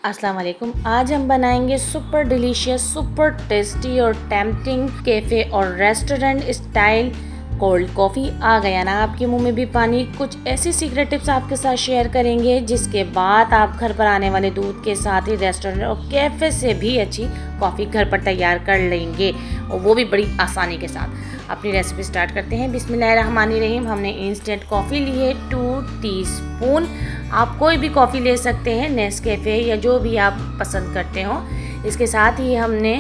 अस्सलाम वालेकुम। आज हम बनाएंगे सुपर डिलीशियस, सुपर टेस्टी और टेम्पटिंग कैफ़े और रेस्टोरेंट स्टाइल कोल्ड कॉफ़ी। आ गया ना आपके मुंह में भी पानी। कुछ ऐसी सीक्रेट टिप्स आपके साथ शेयर करेंगे जिसके बाद आप घर पर आने वाले दूध के साथ ही रेस्टोरेंट और कैफ़े से भी अच्छी कॉफ़ी घर पर तैयार कर लेंगे, और वो भी बड़ी आसानी के साथ। अपनी रेसिपी स्टार्ट करते हैं। बिस्मिल्लाहिर्रहमानिर्रहीम। हमने इंस्टेंट कॉफ़ी ली है 2 टीस्पून। आप कोई भी कॉफ़ी ले सकते हैं, नेस्कैफ़े या जो भी आप पसंद करते हो। इसके साथ ही हमने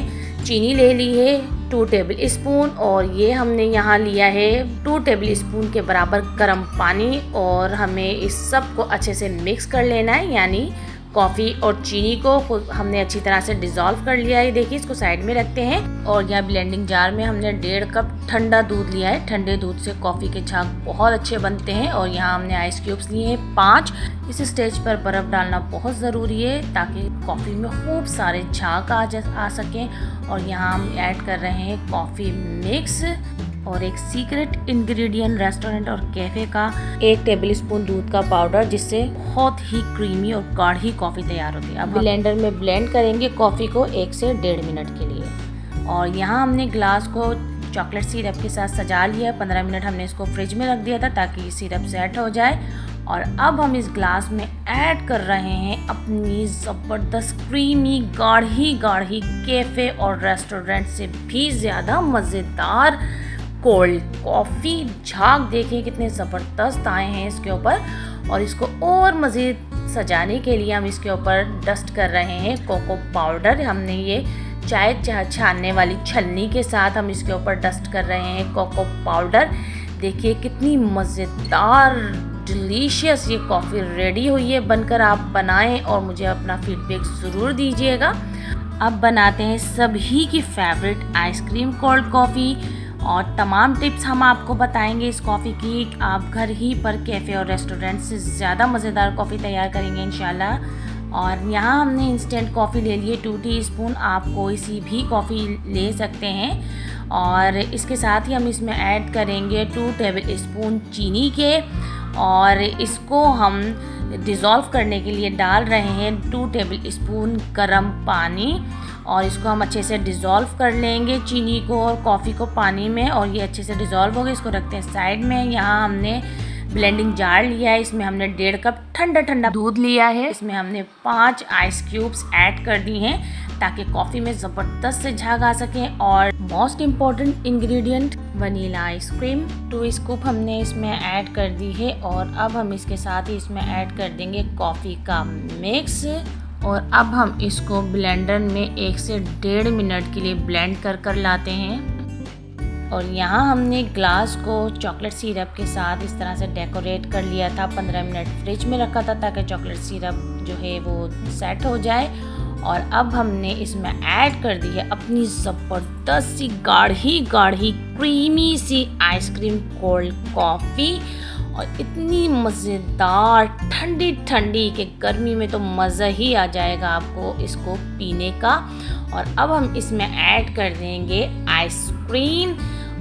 चीनी ले ली है 2 टेबल स्पून, और ये हमने यहाँ लिया है 2 टेबल स्पून के बराबर गर्म पानी, और हमें इस सब को अच्छे से मिक्स कर लेना है। यानी कॉफ़ी और चीनी को हमने अच्छी तरह से डिज़ोल्व कर लिया है। देखिए, इसको साइड में रखते हैं। और यहाँ ब्लेंडिंग जार में हमने 1.5 कप ठंडा दूध लिया है। ठंडे दूध से कॉफ़ी के छाग बहुत अच्छे बनते हैं। और यहाँ हमने आइस क्यूब्स लिए हैं 5। इस स्टेज पर बर्फ़ डालना बहुत ज़रूरी है ताकि कॉफ़ी में खूब सारे छाग आ सकें। और यहाँ हम ऐड कर रहे हैं कॉफ़ी मिक्स और एक सीक्रेट इंग्रेडिएंट रेस्टोरेंट और कैफ़े का 1 टेबल स्पून दूध का पाउडर, जिससे बहुत ही क्रीमी और गाढ़ी कॉफ़ी तैयार होती है। अब ब्लेंडर में ब्लेंड करेंगे कॉफ़ी को 1 से 1.5 मिनट के लिए। और यहाँ हमने ग्लास को चॉकलेट सिरप के साथ सजा लिया। 15 मिनट हमने इसको फ्रिज में रख दिया था ताकि सिरप सेट हो जाए। और अब हम इस ग्लास में ऐड कर रहे हैं अपनी ज़बरदस्त क्रीमी गाढ़ी कैफ़े और रेस्टोरेंट से भी ज़्यादा मज़ेदार कोल्ड कॉफ़ी। झाग देखिए कितने ज़बरदस्त आए हैं इसके ऊपर। और इसको और मज़ीद सजाने के लिए हम इसके ऊपर डस्ट कर रहे हैं कोको पाउडर। हमने ये चाय छानने वाली छलनी के साथ हम इसके ऊपर डस्ट कर रहे हैं कोको पाउडर। देखिए कितनी मज़ेदार डिलीशियस ये कॉफ़ी रेडी हुई है। बनकर आप बनाएं और मुझे अपना फीडबैक ज़रूर दीजिएगा। अब बनाते हैं सभी की फेवरेट आइसक्रीम कोल्ड कॉफ़ी, और तमाम टिप्स हम आपको बताएंगे इस कॉफ़ी की। आप घर ही पर कैफ़े और रेस्टोरेंट से ज़्यादा मज़ेदार कॉफ़ी तैयार करेंगे इंशाल्लाह। और यहाँ हमने इंस्टेंट कॉफ़ी ले लिए 2 टीस्पून। आप कोई सी भी कॉफ़ी ले सकते हैं। और इसके साथ ही हम इसमें ऐड करेंगे 2 टेबल स्पून चीनी के, और इसको हम डिज़ोल्व करने के लिए डाल रहे हैं 2 टेबल स्पून गर्म पानी। और इसको हम अच्छे से डिज़ोल्व कर लेंगे चीनी को और कॉफ़ी को पानी में, और ये अच्छे से डिज़ोल्व हो गए। इसको रखते हैं साइड में। यहाँ हमने ब्लेंडिंग जार लिया है। इसमें हमने 1.5 कप ठंडा दूध लिया है। इसमें हमने 5 आइस क्यूब्स ऐड कर दी हैं ताकि कॉफ़ी में ज़बरदस्त से झाग आ सके। और most important ingredient vanilla ice cream 2 scoop हमने इसमें ऐड कर दी है। और अब हम इसके साथ ही इसमें ऐड कर देंगे कॉफ़ी का मिक्स। और अब हम इसको ब्लेंडर में 1 से 1.5 मिनट के लिए ब्लेंड कर लाते हैं। और यहाँ हमने ग्लास को चॉकलेट सिरप के साथ इस तरह से डेकोरेट कर लिया था। 15 मिनट फ्रिज में रखा था ताकि चॉकलेट सिरप जो है वो सेट हो जाए। और अब हमने इसमें ऐड कर दी है अपनी ज़बरदस्त सी गाढ़ी क्रीमी सी आइसक्रीम कोल्ड कॉफ़ी। और इतनी मज़ेदार ठंडी कि गर्मी में तो मज़ा ही आ जाएगा आपको इसको पीने का। और अब हम इसमें ऐड कर देंगे आइसक्रीम।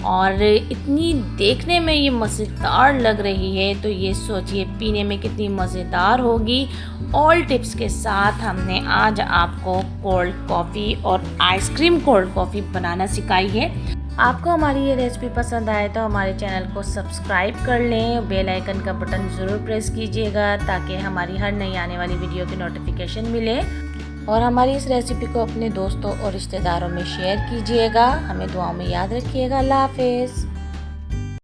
और इतनी देखने में ये मज़ेदार लग रही है, तो ये सोचिए पीने में कितनी मज़ेदार होगी। ऑल टिप्स के साथ हमने आज आपको कोल्ड कॉफ़ी और आइसक्रीम कोल्ड कॉफ़ी बनाना सिखाई है। आपको हमारी ये रेसिपी पसंद आए तो हमारे चैनल को सब्सक्राइब कर लें। बेल आइकन का बटन ज़रूर प्रेस कीजिएगा ताकि हमारी हर नई आने वाली वीडियो की नोटिफिकेशन मिले। और हमारी इस रेसिपी को अपने दोस्तों और रिश्तेदारों में शेयर कीजिएगा। हमें दुआओं में याद रखिएगा। अल्लाह हाफ़िज़।